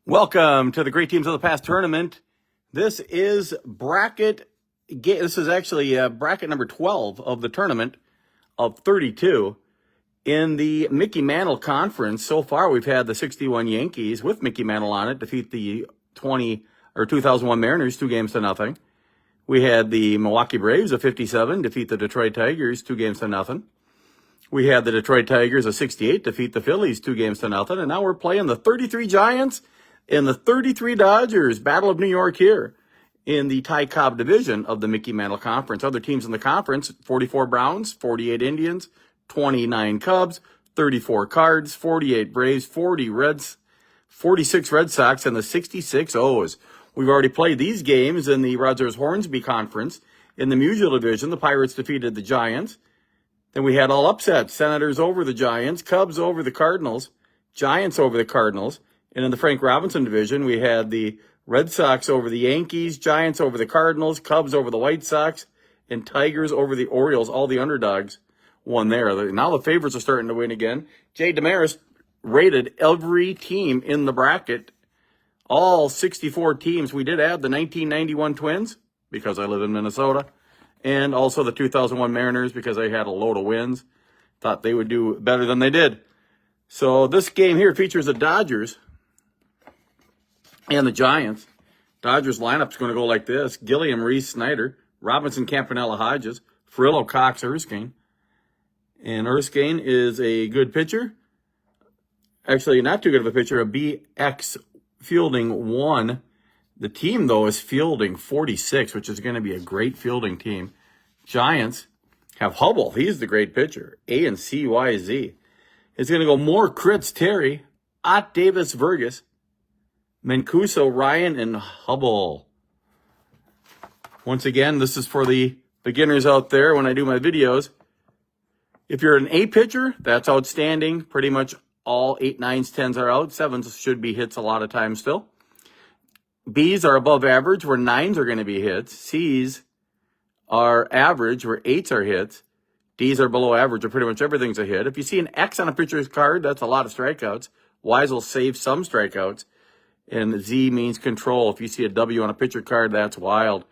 Welcome to the Great Teams of the Past tournament. This is This is actually bracket number 12 of the tournament of 32. In the Mickey Mantle Conference, so far we've had the 61 Yankees with Mickey Mantle on it defeat the 2001 Mariners 2-0. We had the Milwaukee Braves of 57 defeat the Detroit Tigers 2-0. We had the Detroit Tigers of 68 defeat the Phillies 2-0. And now we're playing the 33 Giants and the 33 Dodgers, Battle of New York here in the Ty Cobb division of the Mickey Mantle Conference. Other teams in the conference, 44 Browns, 48 Indians, 29 Cubs, 34 Cards, 48 Braves, 40 Reds, 46 Red Sox, and the 66 O's. We've already played these games in the Rogers-Hornsby Conference. In the Musial Division, the Pirates defeated the Giants. Then we had all upsets. Senators over the Giants, Cubs over the Cardinals, Giants over the Cardinals. And in the Frank Robinson Division, we had the Red Sox over the Yankees, Giants over the Cardinals, Cubs over the White Sox, and Tigers over the Orioles. All the underdogs won there. Now the favorites are starting to win again. Jay Damaris rated every team in the bracket, all 64 teams. We did add the 1991 Twins because I live in Minnesota, and also the 2001 Mariners because they had a load of wins. Thought they would do better than they did. So this game here features the Dodgers and the Giants. Dodgers lineup is going to go like this: Gilliam, Reese, Snyder, Robinson, Campanella, Hodges, Furillo, Cox, Erskine. And Erskine is a good pitcher. Actually, not too good of a pitcher. A BX fielding 1. The team, though, is fielding 46, which is going to be a great fielding team. Giants have Hubble. He's the great pitcher. A and CYZ. It's going to go Moore, Kritz, Terry, Ott, Davis, Vergas, Mancuso, Ryan, and Hubble. Once again, this is for the beginners out there when I do my videos. If you're an A pitcher, that's outstanding. Pretty much all 8, 9s, 10s are out. 7s should be hits a lot of times still. Bs are above average, where 9s are going to be hits. Cs are average, where 8s are hits. Ds are below average, where pretty much everything's a hit. If you see an X on a pitcher's card, that's a lot of strikeouts. Ys will save some strikeouts. And Z means control. If you see a W on a pitcher card, that's wild.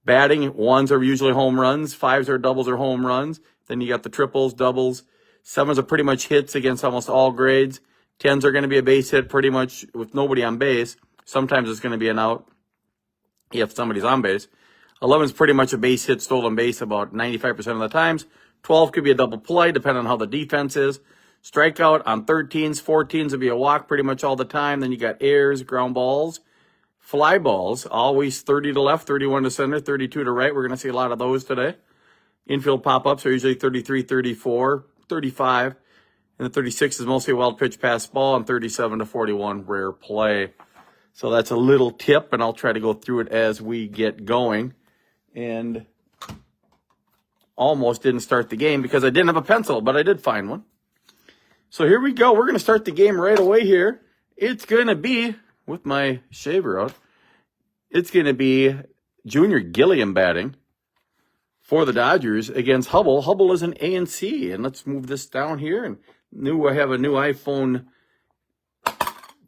Batting, 1s are usually home runs. 5s are doubles or home runs. Then you got the triples, doubles. 7s are pretty much hits against almost all grades. 10s are going to be a base hit pretty much with nobody on base. Sometimes it's going to be an out if somebody's on base. 11 is pretty much a base hit, stolen base about 95% of the times. 12 could be a double play, depending on how the defense is. Strikeout on 13s, 14s would be a walk pretty much all the time. Then you got airs, ground balls, fly balls, always 30 to left, 31 to center, 32 to right. We're going to see a lot of those today. Infield pop-ups are usually 33, 34, 35. And the 36 is mostly a wild pitch pass ball, and 37 to 41 rare play. So that's a little tip, and I'll try to go through it as we get going. And almost didn't start the game because I didn't have a pencil, but I did find one. So here we go. We're going to start the game right away here. It's going to be, with my shaver out, it's going to be Junior Gilliam batting for the Dodgers against Hubble. Hubble is an A and C. And let's move this down here. And I have a new iPhone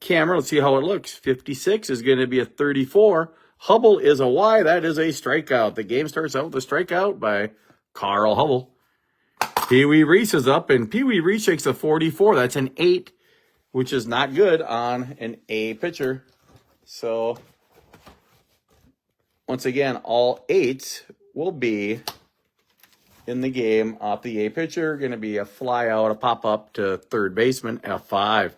camera. Let's see how it looks. 56 is going to be a 34. Hubble is a Y. That is a strikeout. The game starts out with a strikeout by Carl Hubble. Pee Wee Reese is up, and Pee Wee Reese shakes a 44. That's an 8, which is not good on an A pitcher. So, once again, all 8s will be in the game off the A pitcher. Going to be a fly out, a pop-up to third baseman, F5.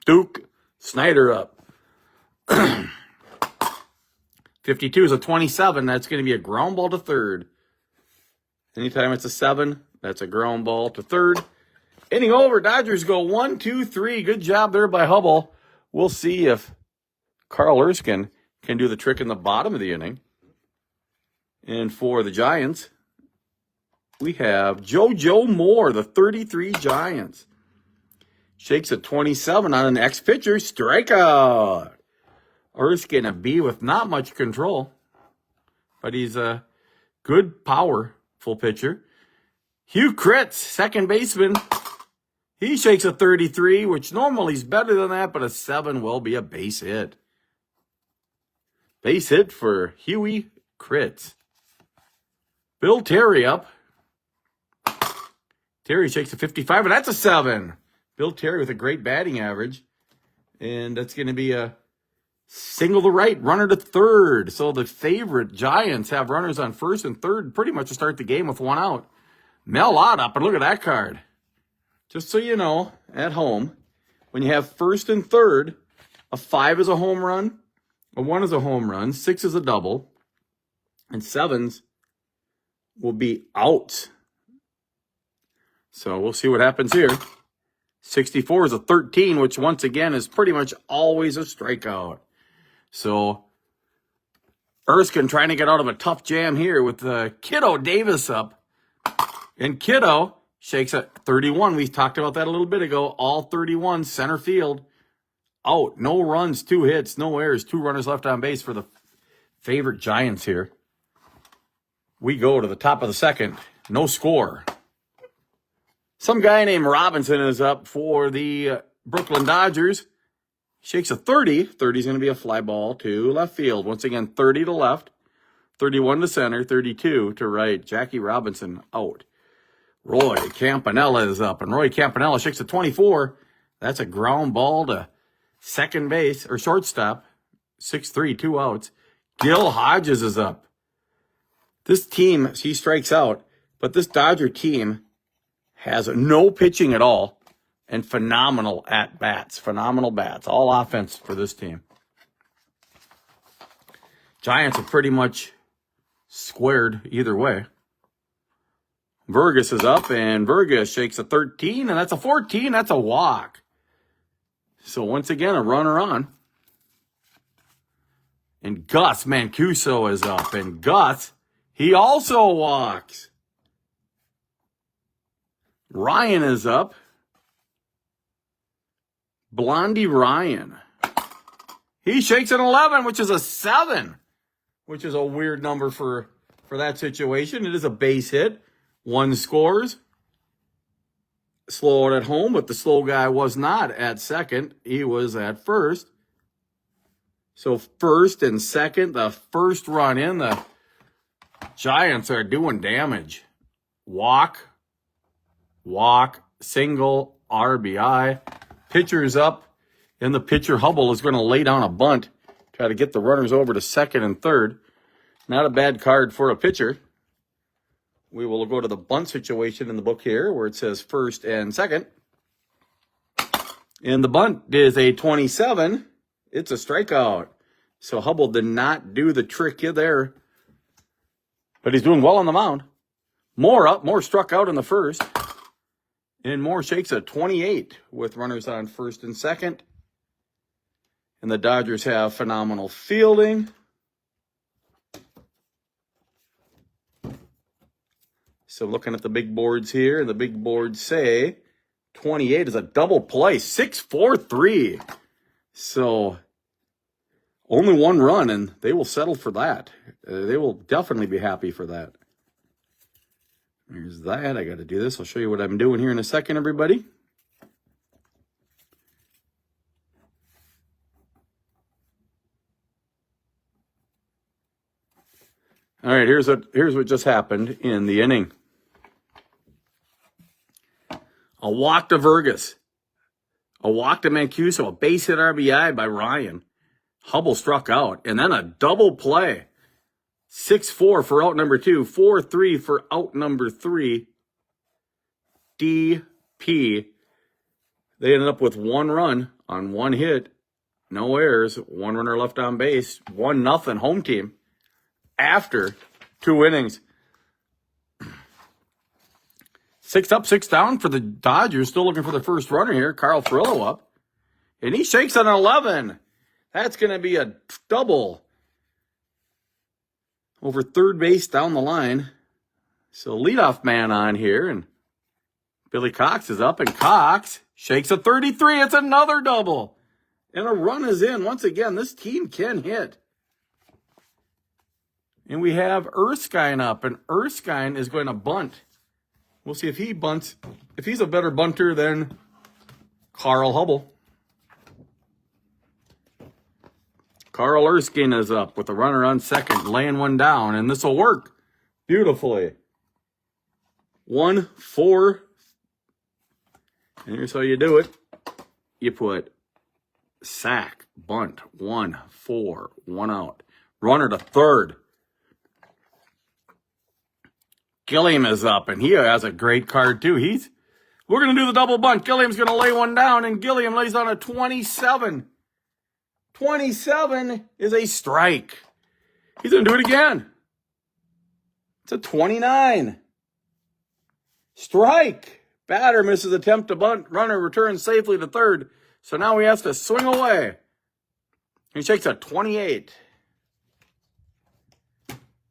Duke Snyder up. 52 is a 27. That's going to be a ground ball to third. Anytime it's a 7, that's a ground ball to third. Inning over. Dodgers go 1, 2, 3. Good job there by Hubble. We'll see if Carl Erskine can do the trick in the bottom of the inning. And for the Giants, we have JoJo Moore, the 33 Giants. Shakes a 27 on an ex-pitcher. Strikeout. Erskine, a B with not much control. But he's a good powerful pitcher. Hugh Kritz, second baseman. He shakes a 33, which normally is better than that, but a 7 will be a base hit. Base hit for Huey Crits. Bill Terry up. Terry shakes a 55, and that's a 7. Bill Terry with a great batting average. And that's going to be a single to right, runner to third. So the favorite Giants have runners on first and third pretty much to start the game with 1 out. Mel Lott up, and look at that card. Just so you know, at home, when you have first and third, a 5 is a home run, a 1 is a home run, 6 is a double, and 7s will be outs. So we'll see what happens here. 64 is a 13, which once again is pretty much always a strikeout. So Erskine trying to get out of a tough jam here with Kiddo Davis up. And Kiddo shakes a 31. We talked about that a little bit ago. All 31, center field. Out. No runs, 2 hits, no errors, 2 runners left on base for the favorite Giants here. We go to the top of the second. No score. Some guy named Robinson is up for the Brooklyn Dodgers. Shakes a 30. 30 is going to be a fly ball to left field. Once again, 30 to left, 31 to center, 32 to right. Jackie Robinson out. Roy Campanella is up, and Roy Campanella shakes a 24. That's a ground ball to second base, or shortstop. 6-3, 2 outs. Gil Hodges is up. This team, he strikes out, but this Dodger team has no pitching at all and phenomenal at-bats. Phenomenal bats. All offense for this team. Giants are pretty much squared either way. Vergas is up, and Vergas shakes a 13, and that's a 14. That's a walk. So once again, a runner on. And Gus Mancuso is up, and Gus, he also walks. Ryan is up. Blondie Ryan. He shakes an 11, which is a 7, which is a weird number for that situation. It is a base hit. 1 scores. Slow it at home, but the slow guy was not at second. He was at first. So first and second, the first run in, the Giants are doing damage. Walk, single, RBI. Pitcher's up, and the pitcher Hubble is going to lay down a bunt, try to get the runners over to second and third. Not a bad card for a pitcher. We will go to the bunt situation in the book here where it says first and second. And the bunt is a 27. It's a strikeout. So Hubble did not do the trick here there. But he's doing well on the mound. Moore up. Moore struck out in the first. And Moore shakes a 28 with runners on first and second. And the Dodgers have phenomenal fielding. So looking at the big boards here, and the big boards say 28 is a double play, 6-4-3. So only 1 run, and they will settle for that. They will definitely be happy for that. There's that. I got to do this. I'll show you what I'm doing here in a second, everybody. All right, here's what just happened in the inning. A walk to Vergas. A walk to Mancuso. A base hit RBI by Ryan. Hubble struck out. And then a double play. 6-4 for out number 2. 4-3 for out number 3. DP. They ended up with 1 run on 1 hit. No errors. 1 runner left on base. 1-0 home team. After 2 innings. 6 up, 6 down for the Dodgers. Still looking for the first runner here. Carl Furillo up. And he shakes an 11. That's going to be a double. Over third base down the line. So leadoff man on here. And Billy Cox is up. And Cox shakes a 33. It's another double. And a run is in. Once again, this team can hit. And we have Erskine up. And Erskine is going to bunt. We'll see if he bunts. If he's a better bunter than Carl Hubble. Carl Erskine is up with the runner on second, laying one down, and this will work beautifully. 1-4. And here's how you do it. You put sack, bunt, 1-4, 1 out. Runner to third. Gilliam is up, and he has a great card too. We're going to do the double bunt. Gilliam's going to lay one down, and Gilliam lays on a 27. 27 is a strike. He's going to do it again. It's a 29. Strike. Batter misses attempt to bunt. Runner returns safely to third. So now he has to swing away. He shakes a 28.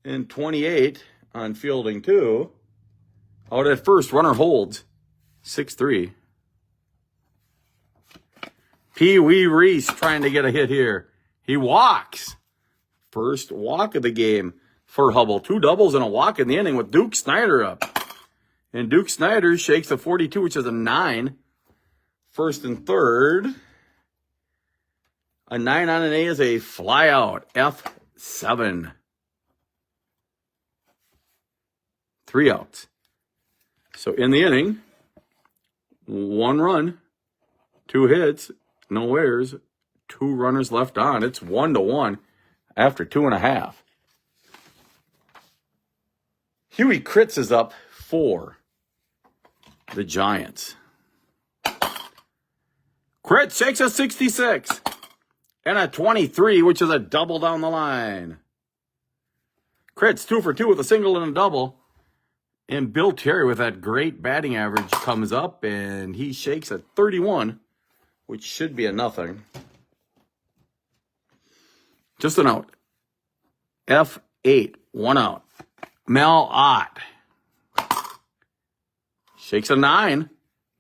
And 28 on fielding two. Out at first, runner holds. 6-3. Pee Wee Reese trying to get a hit here. He walks. First walk of the game for Hubble. 2 doubles and a walk in the inning with Duke Snyder up. And Duke Snyder shakes a 42, which is a 9. First and third. A 9 on an A is a fly out. F7. 3 outs. So in the inning, 1 run, 2 hits, no errors, 2 runners left on. It's 1-1 after 2.5. Huey Kritz is up for the Giants. Kritz shakes a 66 and a 23, which is a double down the line. Kritz 2 for 2 with a single and a double. And Bill Terry with that great batting average comes up and he shakes a 31, which should be a nothing. Just an out. F8, 1 out. Mel Ott shakes a 9.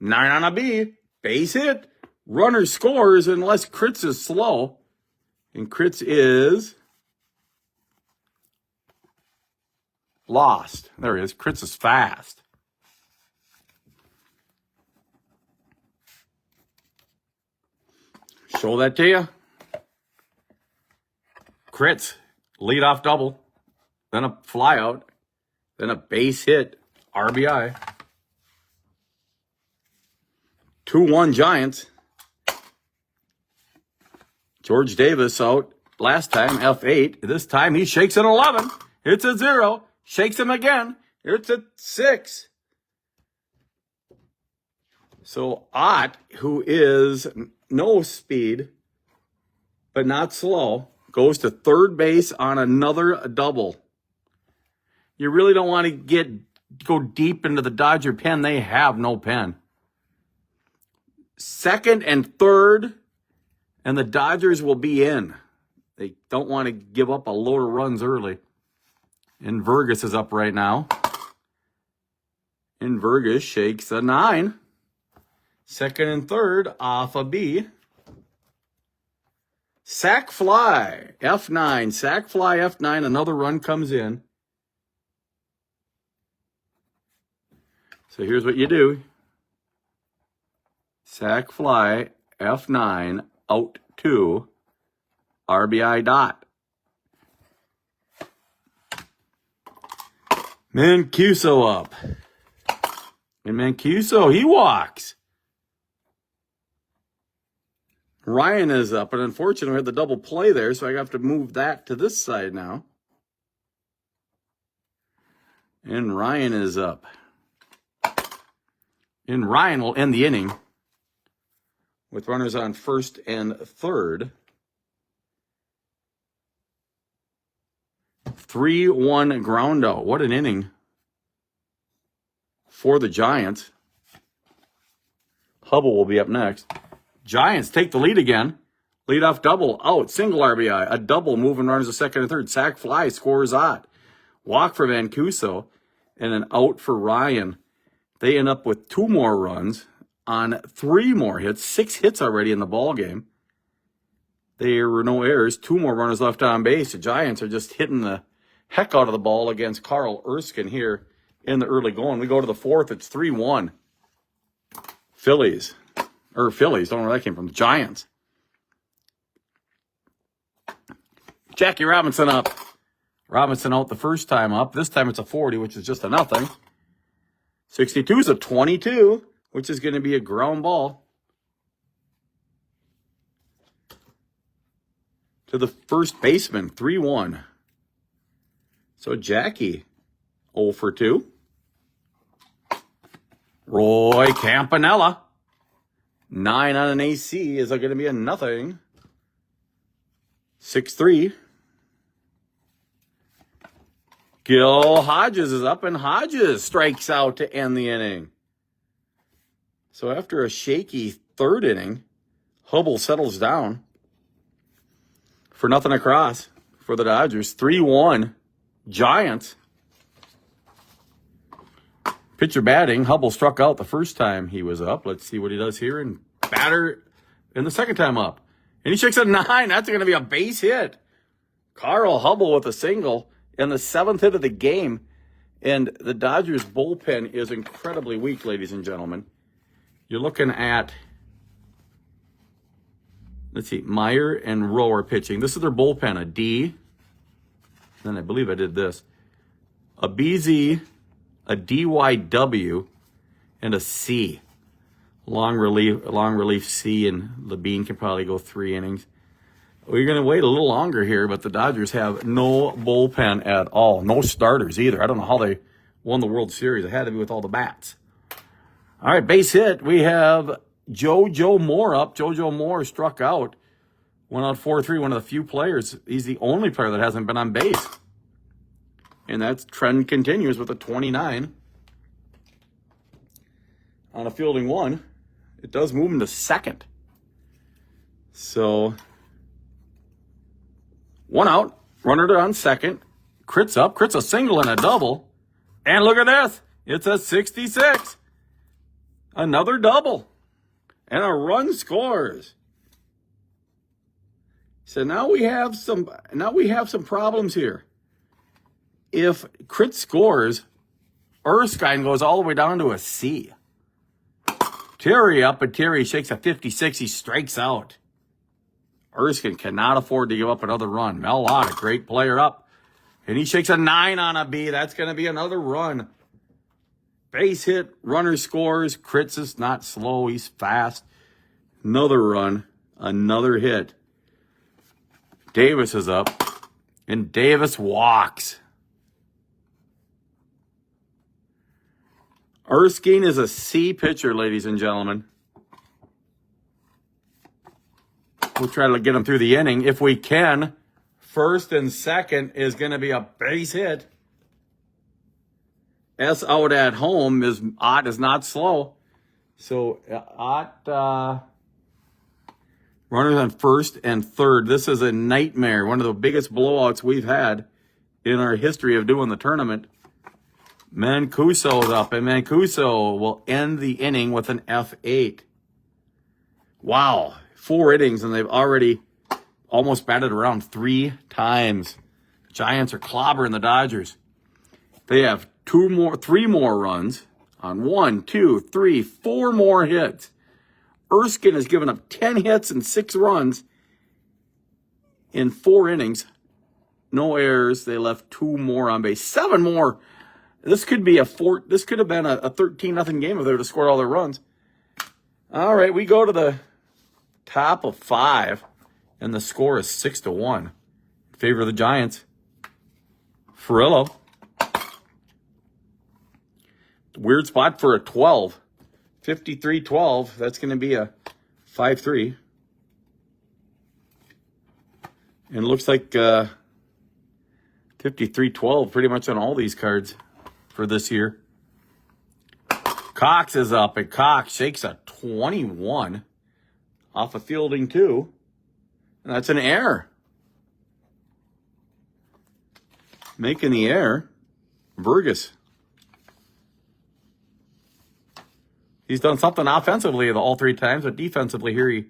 9 on a B. Base hit. Runner scores unless Kritz is slow. And Kritz is lost. There he is. Kritz is fast. Show that to you. Kritz, leadoff double, then a fly out, then a base hit, RBI. 2-1 Giants. George Davis out last time, F8. This time he shakes an 11. It's a 0. Shakes him again. It's a 6. So Ott, who is no speed, but not slow, goes to third base on another double. You really don't want to go deep into the Dodger pen. They have no pen. Second and third, and the Dodgers will be in. They don't want to give up a load of runs early. And Vergas is up right now. And Vergas shakes a 9. Second and third off a B. Sack fly, F9. Sack fly, F9. Another run comes in. So here's what you do. Sack fly, F9, out 2, RBI dot. Mancuso up. And Mancuso, he walks. Ryan is up, and unfortunately we had the double play there, so I have to move that to this side now. And Ryan is up. And Ryan will end the inning with runners on first and third. 3-1 ground out. What an inning for the Giants. Hubble will be up next. Giants take the lead again. Leadoff double, out, single RBI. A double moving runners to second and third. Sack fly, scores Ott. Walk for Mancuso, and an out for Ryan. They end up with 2 more runs on 3 more hits. 6 hits already in the ball game. There were no errors. 2 more runners left on base. The Giants are just hitting the heck out of the ball against Carl Erskine here in the early going. We go to the 4th. It's 3-1. Phillies. Or Phillies, don't know where that came from. Giants. Jackie Robinson up. Robinson out the first time up. This time it's a 40, which is just a nothing. 62 is a 22, which is going to be a ground ball to the first baseman, 3-1. So Jackie, 0 for 2. Roy Campanella, 9 on an AC. Is that going to be a nothing? 6-3. Gil Hodges is up, and Hodges strikes out to end the inning. So after a shaky third inning, Hubble settles down for nothing across for the Dodgers. 3-1 Giants. Pitcher batting, Hubble struck out the first time he was up. Let's see what he does here. And batter in the second time up. And he shakes a 9. That's going to be a base hit. Carl Hubble with a single in the 7th hit of the game. And the Dodgers bullpen is incredibly weak, ladies and gentlemen. You're looking at, let's see, Meyer and Rowe are pitching. This is their bullpen, a D. Then I believe I did this. A BZ, a DYW, and a C. Long relief C, and Levine can probably go 3 innings. We're going to wait a little longer here, but the Dodgers have no bullpen at all. No starters either. I don't know how they won the World Series. It had to be with all the bats. All right, base hit. We have JoJo Moore up. JoJo Moore struck out. Went out 4-3, one of the few players. He's the only player that hasn't been on base. And that trend continues with a 29 on a fielding 1. It does move him to second. So, 1 out, runner on second. Crit's up. Crit's a single and a double. And look at this. It's a 66. Another double. And a run scores. So now we have some problems here. If Crit scores, Erskine goes all the way down to a C. Terry up, but Terry shakes a 56. He strikes out. Erskine cannot afford to give up another run. Mel Lott, a great player, up. And he shakes a 9 on a B. That's going to be another run. Base hit, runner scores. Crit's is not slow. He's fast. Another run. Another hit. Davis is up. And Davis walks. Erskine is a C pitcher, ladies and gentlemen. We'll try to get him through the inning if we can. First and second is going to be a base hit. S out at home is Ott is not slow. So Ott runners on first and third. This is a nightmare. One of the biggest blowouts we've had in our history of doing the tournament. Mancuso's up, and Mancuso will end the inning with an F8. Wow. 4 innings, and they've already almost batted around 3 times. Giants are clobbering the Dodgers. They have 3 more runs on 1, 2, 3, 4 more hits. Erskine has given up 10 hits and 6 runs in 4 innings. No errors. They left 2 more on base. 7 more. This could be this could have been a 13-0 game if they would have scored all their runs. All right, we go to the top of 5, and the score is 6-1 in favor of the Giants. Furillo. Weird spot for a 12. 53-12. That's going to be a 5-3. And it looks like 53-12 pretty much on all these cards for this year. Cox is up, and Cox shakes a 21 off of fielding 2. And that's an error. Making the error, Vergas. He's done something offensively all 3 times, but defensively here he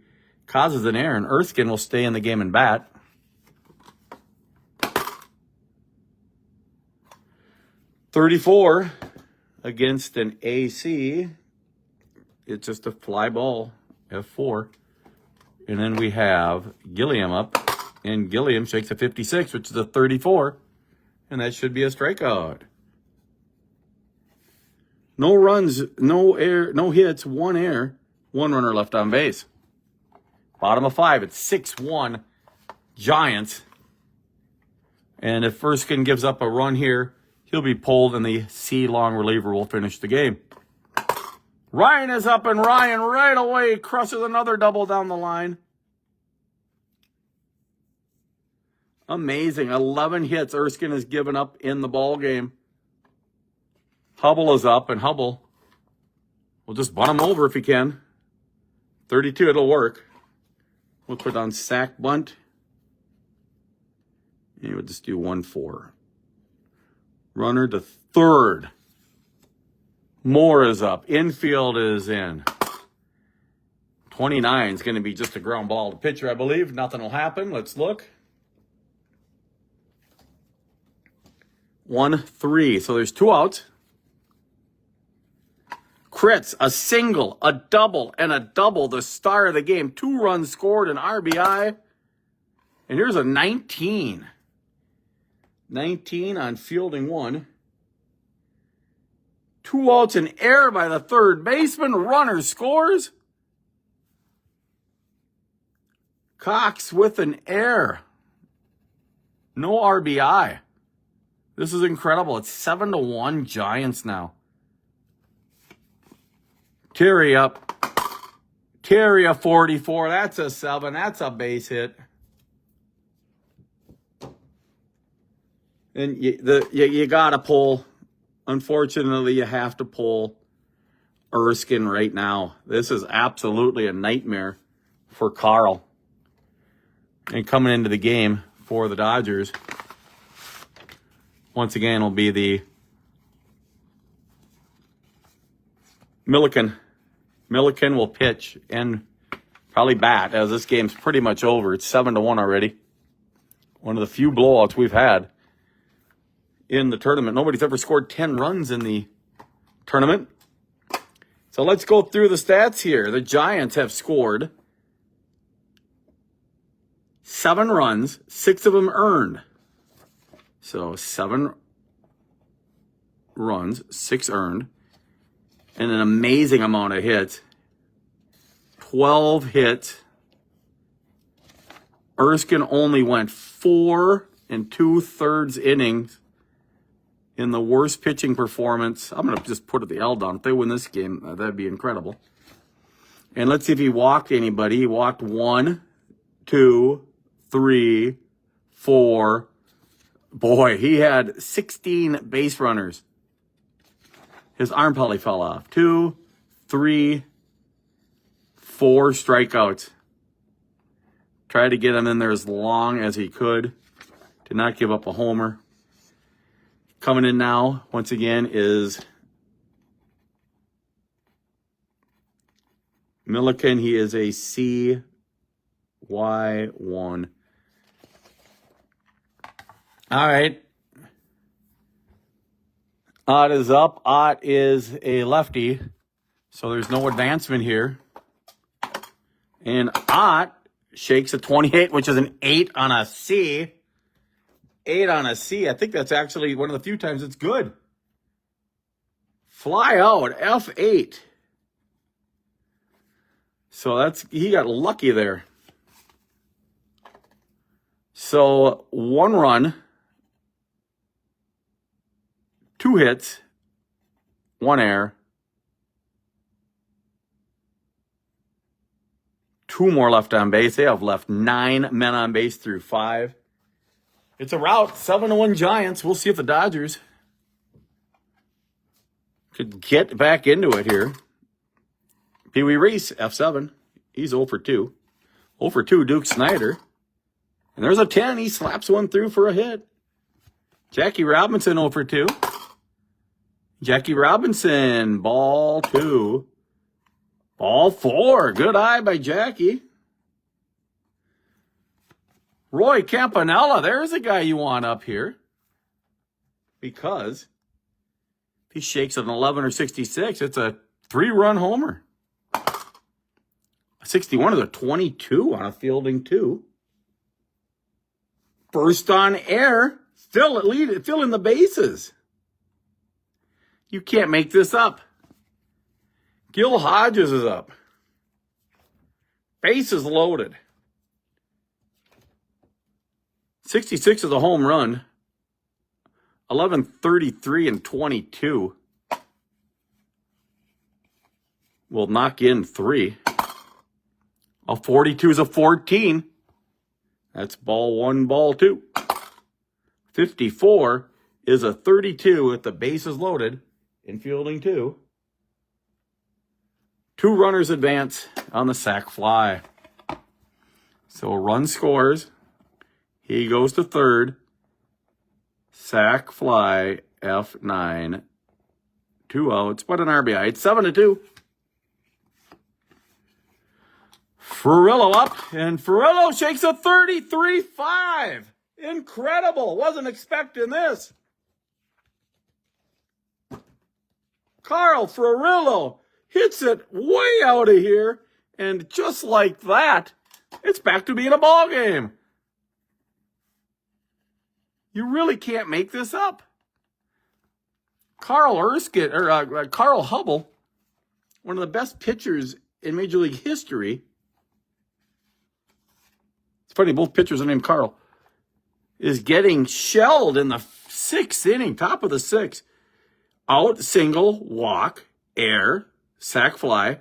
causes an error, and Erskine will stay in the game and bat. .34 against an AC. It's just a fly ball F4. And then we have Gilliam up. And Gilliam shakes a 56, which is a 34. And that should be a strikeout. No runs, no air, no hits, one error, one runner left on base. Bottom of 5, it's 6-1 Giants. And if Erskine gives up a run here, he'll be pulled and the C-long reliever will finish the game. Ryan is up, and Ryan right away crushes another double down the line. Amazing. 11 hits Erskine has given up in the ball game. Hubble is up, and Hubble will just bunt him over if he can. 32, it'll work. We'll put on sack bunt. And we'll just do 1-4. Runner to third. Moore is up. Infield is in. 29 is going to be just a ground ball to pitcher, I believe. Nothing will happen. Let's look. 1-3. So there's 2 outs. Crits, a single, a double, and a double. The star of the game. 2 runs scored, an RBI. And here's a 19. 19 on fielding 1. 2 outs in error by the third baseman. Runner scores. Cox with an error. No RBI. This is incredible. It's 7-1 Giants now. Terry up. Terry a 44. That's a 7. That's a base hit. And you got to pull. Unfortunately, you have to pull Erskine right now. This is absolutely a nightmare for Carl. And coming into the game for the Dodgers, once again, will be the Milliken. Milliken will pitch and probably bat, as this game's pretty much over. It's 7-1 already. One of the few blowouts we've had in the tournament. Nobody's ever scored 10 runs in the tournament. So let's go through the stats here. The Giants have scored 7 runs, 6 of them earned. So 7 runs, 6 earned, and an amazing amount of hits. 12 hits. Erskine only went 4 2/3 innings in the worst pitching performance. I'm going to just put the L down. If they win this game, that'd be incredible. And let's see if he walked anybody. He walked 1, 2, 3, 4. Boy, he had 16 base runners. His arm probably fell off. 2, 3, 4 strikeouts. Tried to get him in there as long as he could. Did not give up a homer. Coming in now, once again, is Milliken. He is a CY1. All right. Ott is up. Ott is a lefty, so there's no advancement here. And Ott shakes a 28, which is an 8 on a C. 8 on a C. I think that's actually one of the few times it's good. Fly out, F8. So he got lucky there. So 1 run, 2 hits, 1 error, 2 more left on base. They have left 9 men on base through 5. It's a rout, 7-1 Giants. We'll see if the Dodgers could get back into it here. Pee Wee Reese, F7. He's 0 for 2. 0 for 2, Duke Snyder. And there's a 10. He slaps one through for a hit. Jackie Robinson, 0 for 2. Jackie Robinson, ball 2. Ball 4. Good eye by Jackie. Roy Campanella, there's a guy you want up here. Because if he shakes an 11 or 66, it's a 3-run homer. 61 is a 22 on a fielding 2. First on air, still at lead, filling the bases. You can't make this up. Gil Hodges is up. Bases loaded. 66 is a home run. 11:33 and 22. Will knock in 3. A 42 is a 14. That's ball 1, ball 2. 54 is a 32 with the bases loaded in fielding 2. 2 runners advance on the sac fly. So a run scores. He goes to third. Sac fly, F9. 2 outs, but an RBI. It's 7-2. Furillo up, and Furillo shakes a 33-5. Incredible. Wasn't expecting this. Carl Furillo hits it way out of here, and just like that, it's back to being a ball game. You really can't make this up. Carl Hubble, one of the best pitchers in Major League history. It's funny, both pitchers are named Carl. Is getting shelled in the 6th inning, top of the 6th. Out, single, walk, air, sac fly,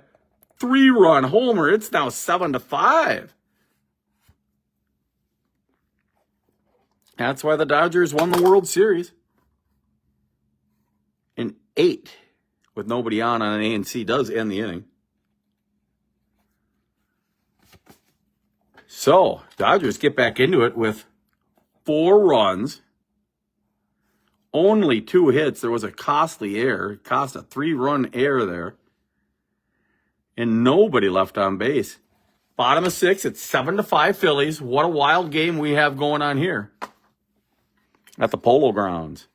3-run homer. It's now 7-5. That's why the Dodgers won the World Series. An 8 with nobody on an ANC does end the inning. So, Dodgers get back into it with 4 runs, only 2 hits. There was a costly error. It cost a 3-run error there. And nobody left on base. Bottom of 6, it's 7-5 Phillies. What a wild game we have going on here at the Polo Grounds.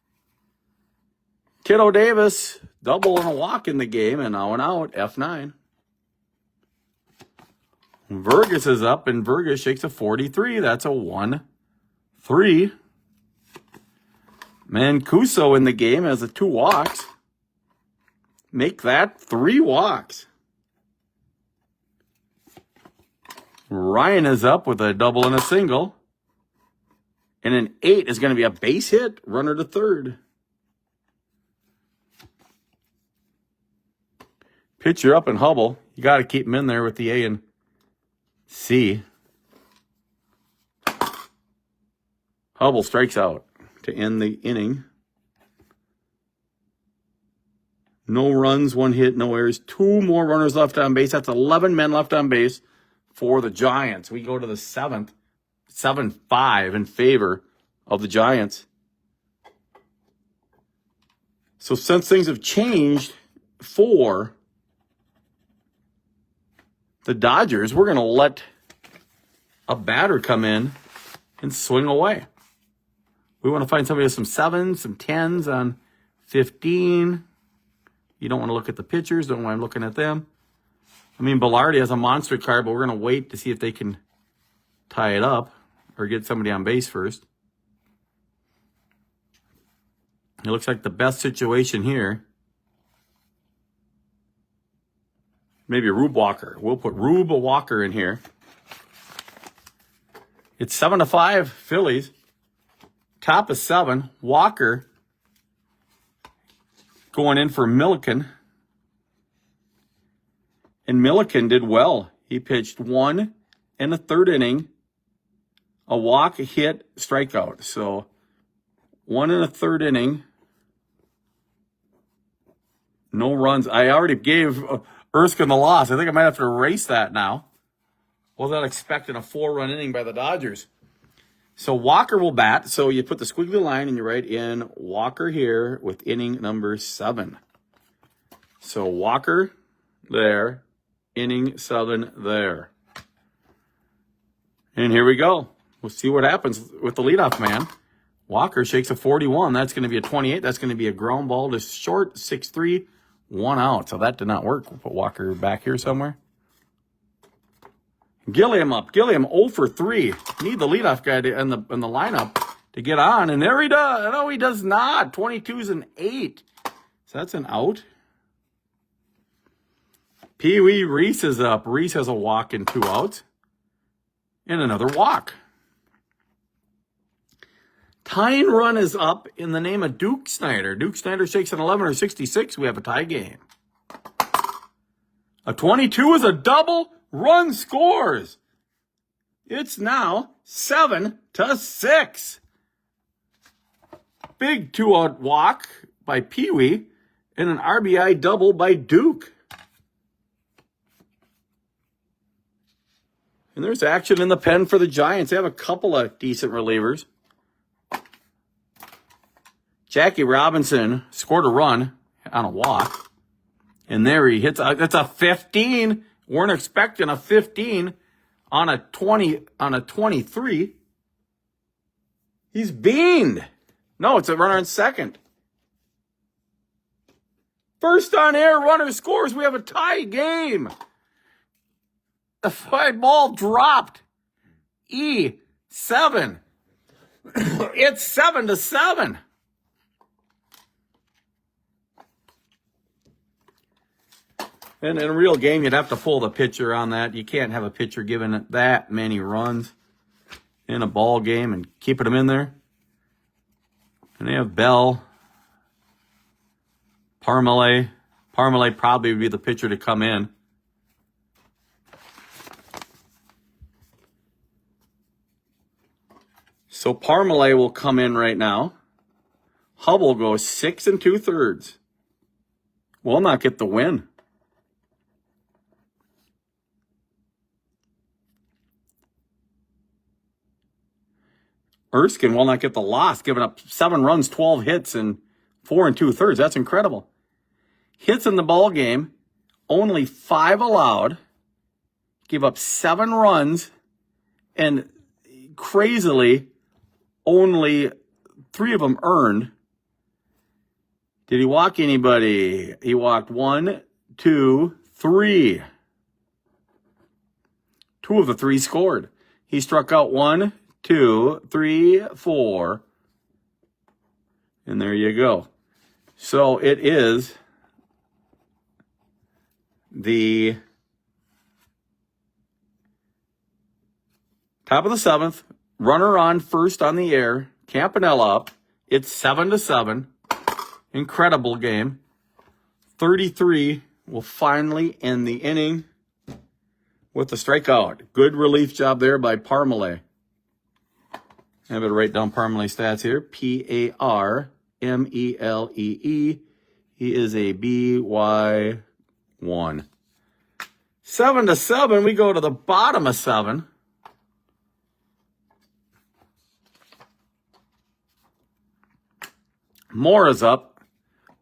Tito Davis, double and a walk in the game, and now an out, F9. Vergas is up, and Vergas shakes a 43. That's a 1-3. Mancuso in the game has a 2 walks. Make that 3 walks. Ryan is up with a double and a single. And an 8 is going to be a base hit, runner to third. Pitcher up in Hubble. You got to keep him in there with the A and C. Hubble strikes out to end the inning. No runs, 1 hit, no errors. 2 more runners left on base. That's 11 men left on base for the Giants. We go to the 7th. 7-5 in favor of the Giants. So since things have changed for the Dodgers, we're going to let a batter come in and swing away. We want to find somebody with some 7s, some 10s on 15. You don't want to look at the pitchers. Don't mind looking at them. I mean, Bilardi has a monster card, but we're going to wait to see if they can tie it up or get somebody on base first. It looks like the best situation here. Maybe Rube Walker. We'll put Rube Walker in here. It's 7-5 Phillies. Top of 7. Walker going in for Milliken. And Milliken did well. He pitched 1 in the 3rd inning. A walk, a hit, strikeout. So 1 in the 3rd inning. No runs. I already gave Erskine the loss. I think I might have to erase that now. Wasn't expecting a 4-run inning by the Dodgers. So Walker will bat. So you put the squiggly line and you write in Walker here with inning number 7. So Walker there, inning 7 there. And here we go. We'll see what happens with the leadoff man. Walker shakes a 41. That's going to be a 28. That's going to be a ground ball to short, 6-3, 1 out. So that did not work. We'll put Walker back here somewhere. Gilliam up. Gilliam 0 for 3. Need the leadoff guy in the lineup to get on, and there he does. No, he does not. 22's an 8. So that's an out. Pee Wee Reese is up. Reese has a walk and 2 outs. And another walk. Tying run is up in the name of Duke Snyder. Duke Snyder shakes an 11 or 66. We have a tie game. A 22 is a double. Run scores. It's now 7-6. Big 2-out walk by Pee Wee and an RBI double by Duke. And there's action in the pen for the Giants. They have a couple of decent relievers. Jackie Robinson scored a run on a walk. And there he hits. That's a 15. Weren't expecting a 15 on a 23. He's beaned. No, it's a runner in second. First on air, runner scores. We have a tie game. The fly ball dropped. E7. It's 7-7. And in a real game, you'd have to pull the pitcher on that. You can't have a pitcher giving that many runs in a ball game and keeping them in there. And they have Bell, Parmalee. Parmalee probably would be the pitcher to come in. So Parmalee will come in right now. Hubble goes 6 2/3. Will not get the win. Erskine will not get the loss, giving up 7 runs, 12 hits, and 4 2/3. That's incredible. Hits in the ball game, only 5 allowed. Give up 7 runs, and crazily, only 3 of them earned. Did he walk anybody? He walked 1, 2, 3. 2 of the 3 scored. He struck out 1, 2, 3, 4. And there you go. So it is the top of the 7th. Runner on first on the air. Campanella up. It's 7-7. Incredible game. 33 will finally end the inning with the strikeout. Good relief job there by Parmalee. I have to write down Parmalee stats here. Parmelee. He is a BY1. 7-7. We go to the bottom of 7. Moore is up.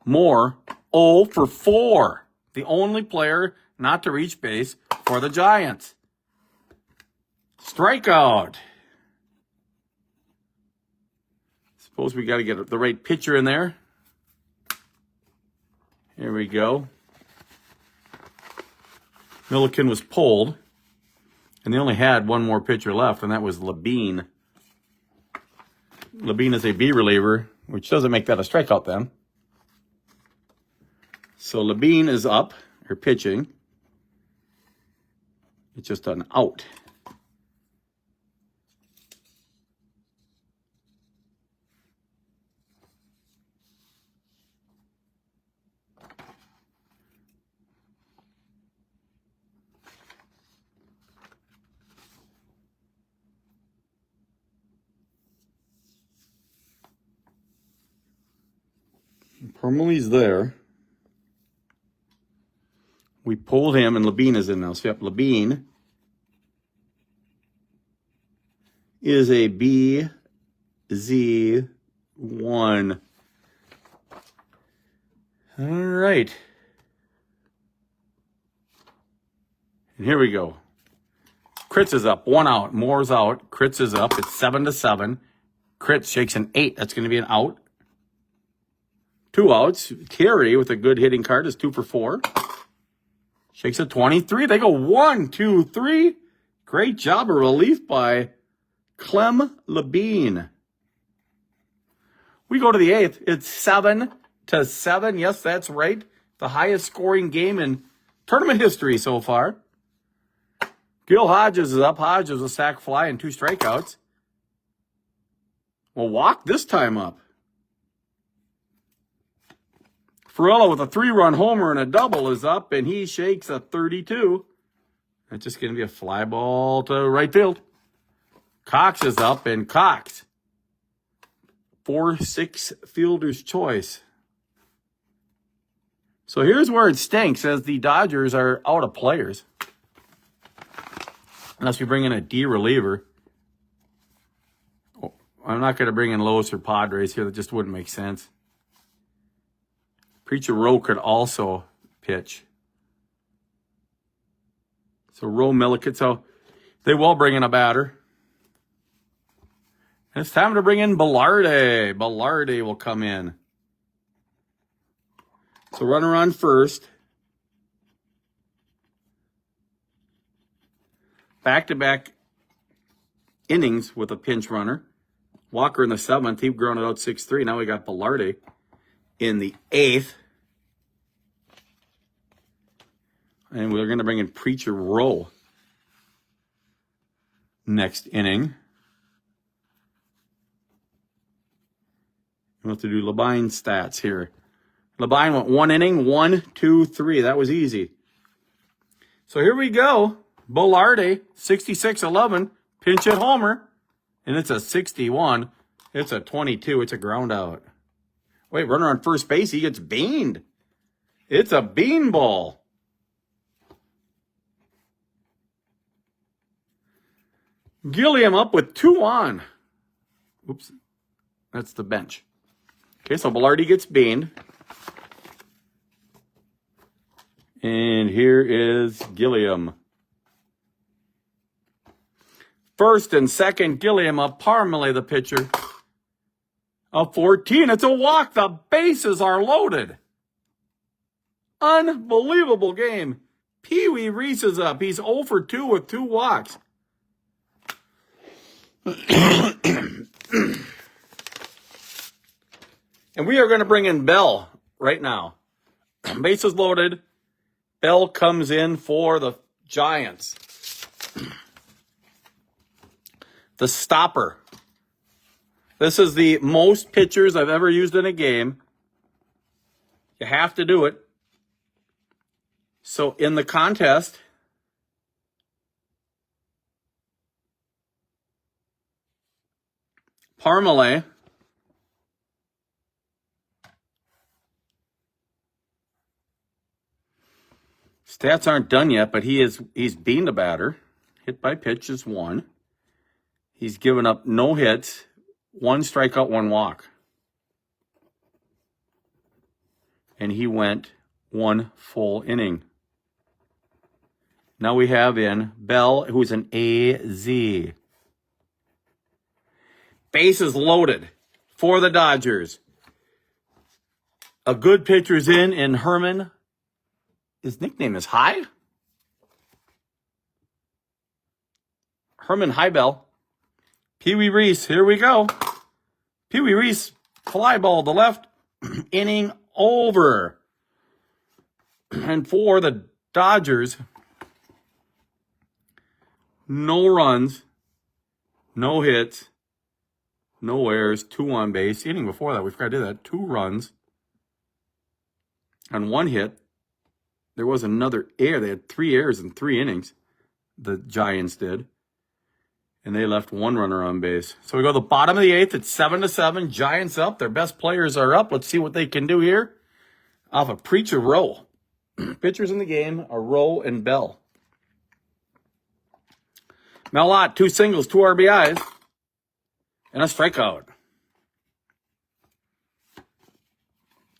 Moore 0 for 4. The only player not to reach base for the Giants. Strikeout. Suppose we got to get the right pitcher in there. Here we go. Milliken was pulled, and they only had one more pitcher left, and that was Labine. Labine is a B reliever, which doesn't make that a strikeout then. So Labine is up, or pitching. It's just an out. Parmalee's there. We pulled him, and Labine is in now. So, yep, Labine is a BZ1. All right. And here we go. Kritz is up. 1 out. Moore's out. Kritz is up. It's 7-7. Kritz shakes an 8. That's going to be an out. 2 outs. Terry with a good hitting card is 2 for 4. Shakes a 23. They go 1, 2, 3. Great job of relief by Clem Labine. We go to the 8th. It's 7-7. Yes, that's right. The highest scoring game in tournament history so far. Gil Hodges is up. Hodges a sac fly and 2 strikeouts. Well, walk this time up. Ferrella with a 3-run homer and a double is up, and he shakes a 32. That's just going to be a fly ball to right field. Cox is up, and Cox, 4-6 fielder's choice. So here's where it stinks, as the Dodgers are out of players. Unless we bring in a D reliever. Oh, I'm not going to bring in Lois or Padres here. That just wouldn't make sense. Preacher Rowe could also pitch. So Rowe, Milliken. So they will bring in a batter. And it's time to bring in Velarde. Velarde will come in. So runner on first. Back-to-back innings with a pinch runner. Walker in the 7th. He'd grown it out 6-3. Now we got Velarde in the 8th. And we're going to bring in Preacher Rowe next inning. We'll have to do Labine stats here. Labine went 1 inning, 1, 2, 3. That was easy. So here we go. Velarde, 66-11, pinch hit homer. And it's a 61. It's a 22. It's a ground out. Wait, runner on first base. He gets beaned. It's a bean ball. Gilliam up with 2 on. Oops. That's the bench. Okay, so Velarde gets beaned. And here is Gilliam. First and second, Gilliam up. Parmalee, the pitcher. A 14. It's a walk. The bases are loaded. Unbelievable game. Pee Wee Reese is up. He's 0 for 2 with 2 walks. And we are going to bring in Bell right now. Bases loaded. Bell comes in for the Giants. The stopper. This is the most pitchers I've ever used in a game. You have to do it. So in the contest, Parmalee stats aren't done yet, but he's beaned a batter. Hit by pitch is 1. He's given up no hits, 1 strikeout, 1 walk. And he went 1 full inning. Now we have in Bell, who's an AZ. Bases loaded for the Dodgers. A good pitcher's in Herman. His nickname is High. Herman Highbell. Pee Wee Reese, here we go. Pee Wee Reese, fly ball to left. Inning over. And for the Dodgers, no runs, no hits, no errors, 2 on base. Inning before that, we forgot to do that. 2 runs and 1 hit. There was another error. They had 3 errors in 3 innings. The Giants did. And they left 1 runner on base. So we go to the bottom of the 8th. It's 7-7. Giants up. Their best players are up. Let's see what they can do here. Off a Preacher Rowe. Pitchers in the game are Rowe and Bell. Mel Ott, 2 singles, 2 RBIs, and a strikeout.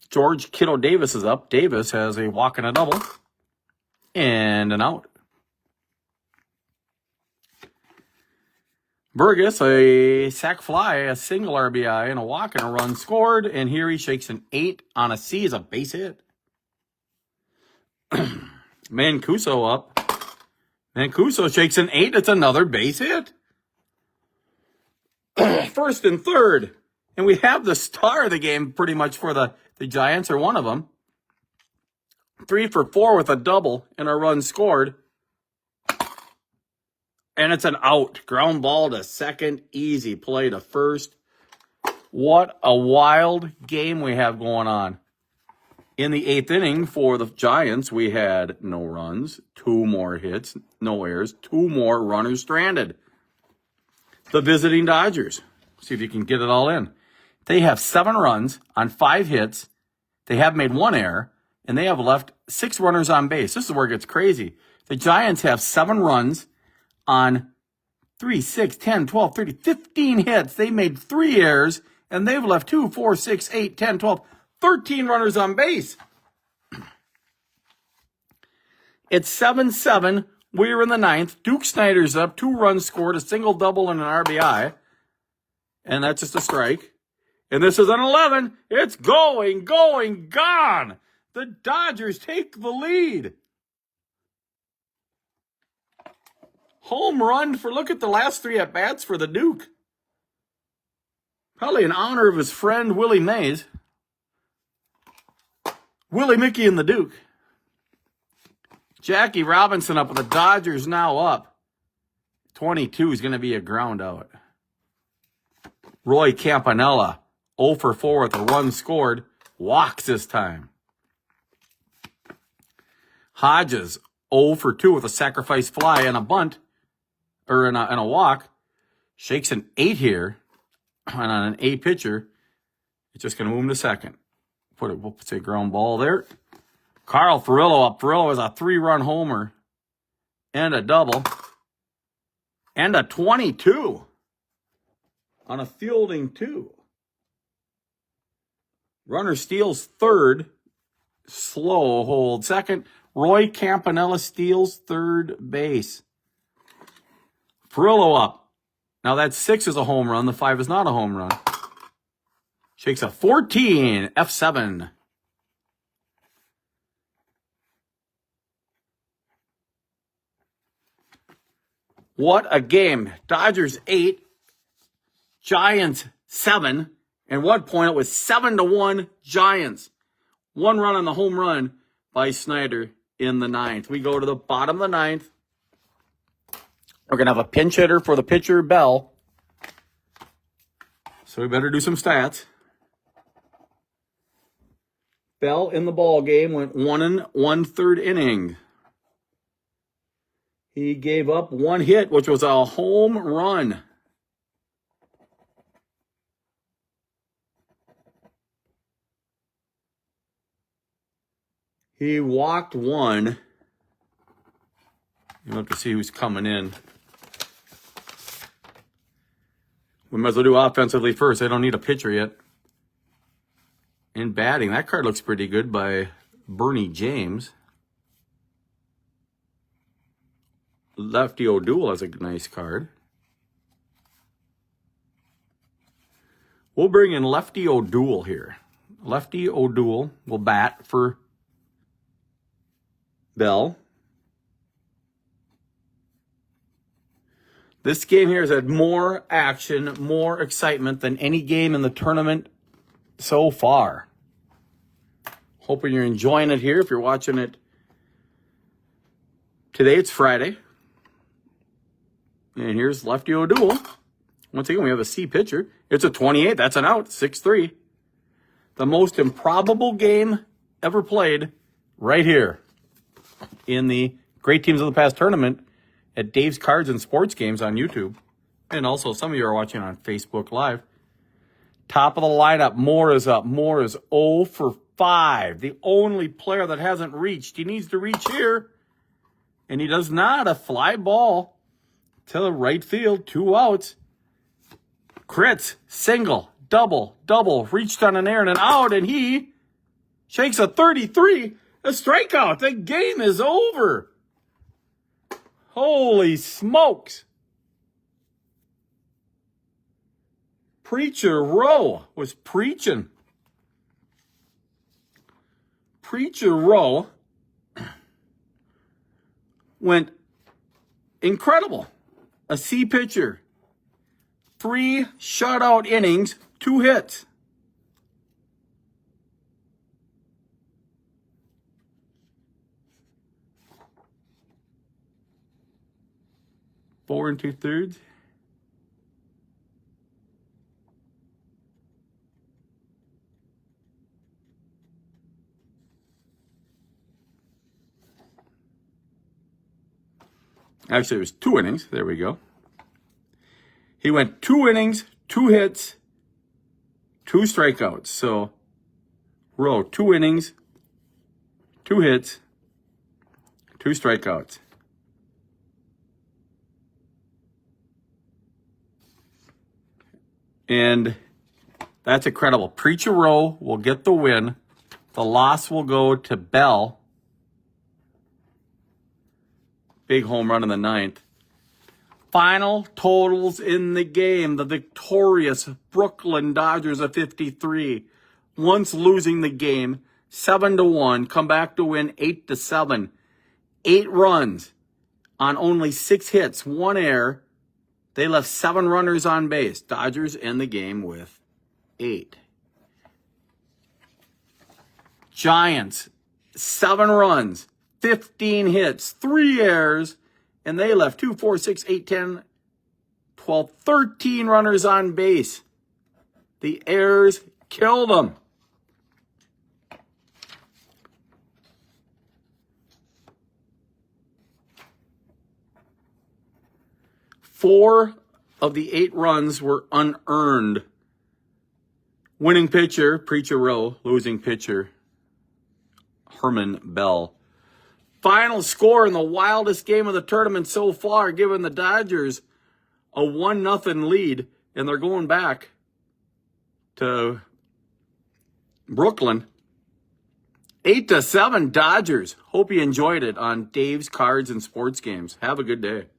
George Kittle Davis is up. Davis has a walk and a double and an out. Burgess, a sac fly, a single RBI, and a walk and a run scored. And here he shakes an 8 on a C as a base hit. Mancuso up. Mancuso shakes an 8. It's another base hit. First and third. And we have the star of the game pretty much for the Giants, or one of them. 3 for 4 with a double and a run scored. And it's an out. Ground ball to second. Easy play to first. What a wild game we have going on. In the 8th inning for the Giants, we had no runs, 2 more hits, no errors, 2 more runners stranded. The visiting Dodgers. See if you can get it all in. They have 7 runs on 5 hits. They have made 1 error, and they have left 6 runners on base. This is where it gets crazy. The Giants have 7 runs on 3, 6, 10, 12, 30, 15 hits. They made 3 errors, and they've left 2, 4, 6, 8, 10, 12, 13 runners on base. It's 7-7. We're in the 9th. Duke Snider's up. 2 runs scored, a single, double, and an RBI. And that's just a strike. And this is an 11. It's going, gone. The Dodgers take the lead. Home run for, look at the last 3 at-bats for the Duke. Probably in honor of his friend Willie Mays. Willie Mickey and the Duke. Jackie Robinson up with the Dodgers now up. 22 is going to be a ground out. Roy Campanella, 0 for 4 with a run scored. Walks this time. Hodges, 0 for 2 with a sacrifice fly and a bunt. Or in a walk. Shakes an 8 here. And on an A pitcher, it's just going to move him to second. We'll say ground ball there. Carl Furillo up. Furillo is a 3-run homer. And a double. And a 22. On a fielding 2. Runner steals third. Slow hold second. Roy Campanella steals third base. Furillo up. Now that 6 is a home run. The 5 is not a home run. Shakes a 14. F7. What a game. Dodgers 8. Giants 7. At one point it was 7-1 Giants. 1 run on the home run by Snider in the 9th. We go to the bottom of the 9th. We're going to have a pinch hitter for the pitcher, Bell. So we better do some stats. Bell in the ball game went 1 1/3 innings. He gave up 1 hit, which was a home run. He walked 1. You have to see who's coming in. We might as well do offensively first. I don't need a pitcher yet. In batting, that card looks pretty good by Bernie James. Lefty O'Doul has a nice card. We'll bring in Lefty O'Doul here. Lefty O'Doul will bat for Bell. This game here has had more action, more excitement than any game in the tournament so far. Hoping you're enjoying it here. If you're watching it today, it's Friday. And here's Lefty O'Doul. Once again, we have a C pitcher. It's a 28. That's an out. 6-3. The most improbable game ever played right here in the Great Teams of the Past tournament at Dave's Cards and Sports Games on YouTube. And also, some of you are watching on Facebook Live. Top of the lineup, Moore is up. Moore is 0 for 5. The only player that hasn't reached. He needs to reach here. And he does not. A fly ball to the right field. 2 outs. Crits, single, double, reached on an air and an out, and he shakes a 33, a strikeout. The game is over. Holy smokes. Preacher Rowe was preaching. Preacher Rowe went incredible. A C pitcher. 3 shutout innings, 2 hits. Four and 2/3. Actually, it was 2 innings. There we go. He went 2 innings, 2 hits, 2 strikeouts. So, Rowe, 2 innings, 2 hits, 2 strikeouts. And that's incredible. Preacher Rowe will get the win. The loss will go to Bell. Big home run in the 9th. Final totals in the game. The victorious Brooklyn Dodgers of 53. Once losing the game, 7-1. Come back to win 8-7. 8 runs on only 6 hits, 1 error. They left 7 runners on base. Dodgers end the game with 8. Giants, 7 runs, 15 hits, 3 errors, and they left 2, 4, 6, 8, 10, 12, 13 runners on base. The errors killed them. Four of the 8 runs were unearned. Winning pitcher, Preacher Rowe. Losing pitcher, Herman Bell. Final score in the wildest game of the tournament so far, giving the Dodgers a 1-0 lead, and they're going back to Brooklyn. 8-7 Dodgers. Hope you enjoyed it on Dave's Cards and Sports Games. Have a good day.